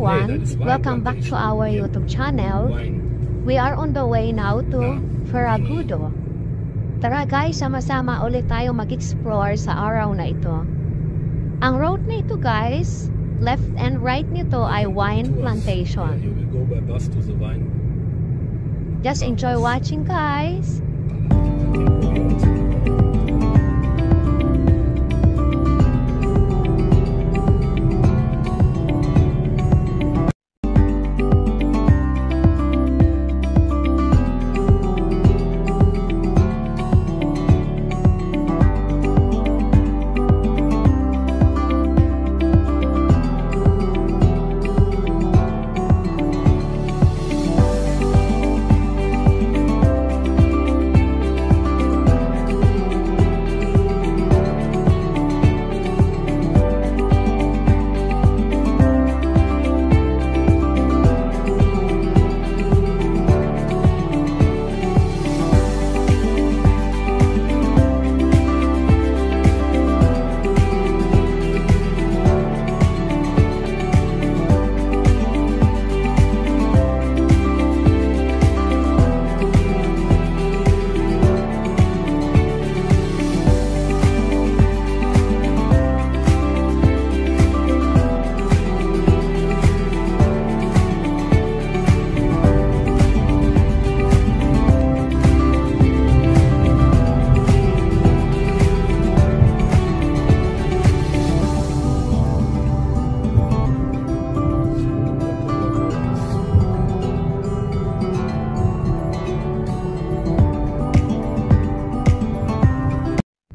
everyone, welcome back to our YouTube channel. We are on the way now to Farragudo. Tara guys, sama-sama ulit tayo mag-explore sa araw na ito. Ang road na ito guys, left and right nito ay wine plantation. Just enjoy watching guys.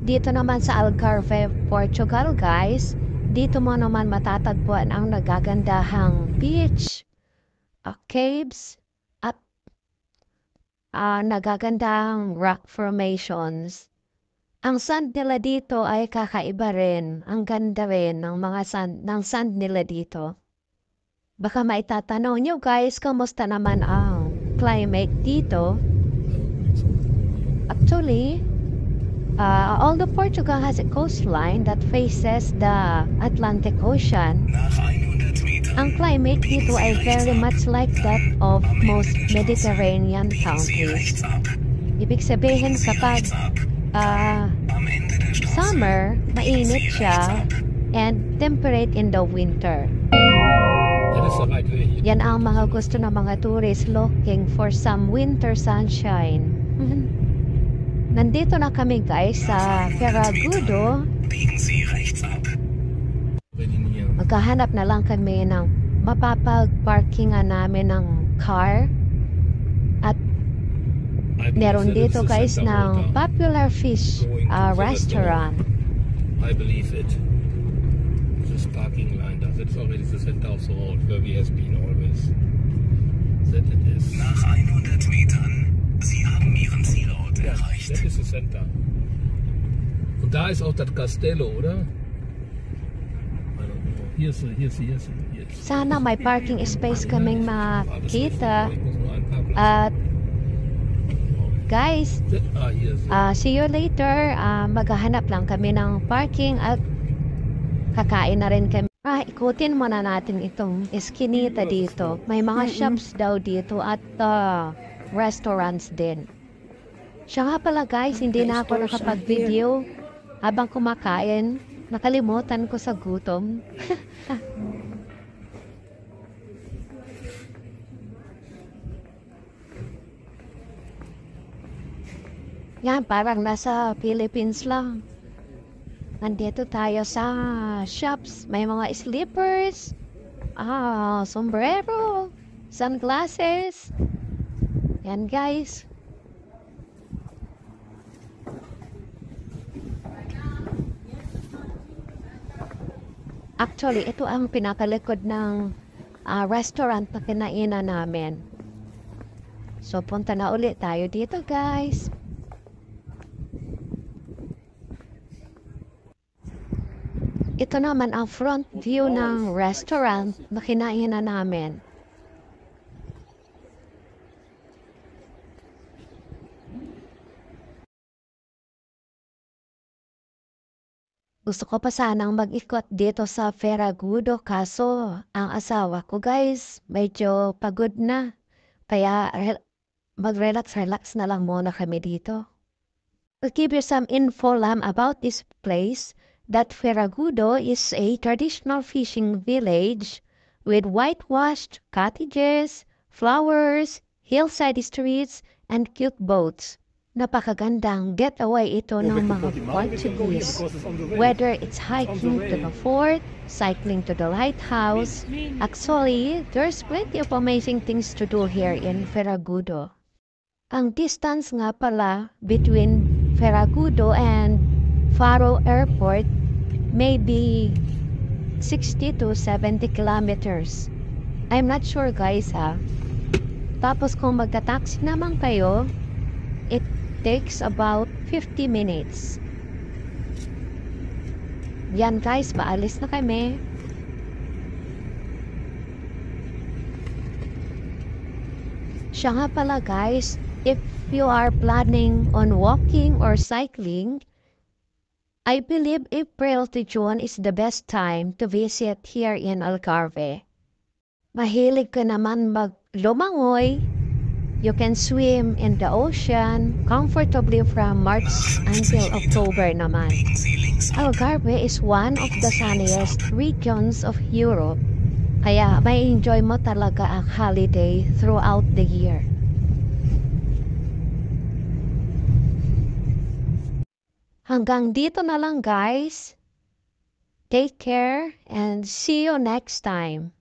Dito naman sa Algarve, Portugal guys, dito mo naman matatagpuan ang nagagandahang beach, caves, at nagagandahang rock formations. Ang sand nila dito ay kakaiba rin. Ang ganda rin ng mga sand nila dito. Baka maitatanong nyo guys, kamusta naman ang climate dito? Actually, although Portugal has a coastline that faces the Atlantic Ocean, ang climate dito ay very much like that of most Mediterranean countries. Ibig sabihin kapag summer, mainit siya, and temperate in the winter. Yan ang mga gusto ng mga tourists looking for some winter sunshine. Nandito na kami guys sa Farragudo. Maghahanap na lang kami ng mapapag-parkingan namin ng car. At meron dito guys ng popular fish restaurant. I believe it. This parking line, that's already the center of the road where we have been always. That it is. Nach 100 Metern, Sie haben Ihren Zielort erreicht. Das ist das Center. Und da ist auch das Castello, oder? Hier ist. Sana may parking space kaming makita. At guys, see you later. Maghahanap lang kami ng parking at kakain na rin kami. Ikutin muna natin itong eskinita dito. May mga shops daw dito at restaurants din. Siya nga pala guys, hindi na ako nakapag-video habang kumakain. Nakalimutan ko sa gutom. Yan, parang nasa Philippines lang. Nandito tayo sa shops. May mga slippers, sombrero, sunglasses. Yan guys. Actually, ito ang pinakalikod ng restaurant na kinainan namin. So, punta na ulit tayo dito guys. Ito naman ang front view ng restaurant na kinainan namin. Gusto ko pa sanang mag-ikot dito sa Ferragudo kaso ang asawa ko guys, medyo pagod na. Kaya mag-relax-relax na lang muna kami dito. I'll give you some info about this place. That Ferragudo is a traditional fishing village with whitewashed cottages, flowers, hillside streets, and cute boats. Napakagandang getaway ito ng mga Portuguese. Whether it's hiking to the fort, cycling to the lighthouse, actually, there's plenty of amazing things to do here in Ferragudo. Ang distance nga pala between Ferragudo and Faro Airport may be 60 to 70 kilometers. I'm not sure guys ha. Tapos kung magta-taxi naman kayo, it takes about 50 minutes. Yan guys, paalis na kami. Siya nga pala guys, if you are planning on walking or cycling, I believe April to June is the best time to visit here in Algarve. Mahilig ka naman maglumangoy. You can swim in the ocean comfortably from March until October naman. Algarve is one of the sunniest regions of Europe, kaya may enjoy mo talaga ang holiday throughout the year. Hanggang dito na lang guys. Take care and see you next time.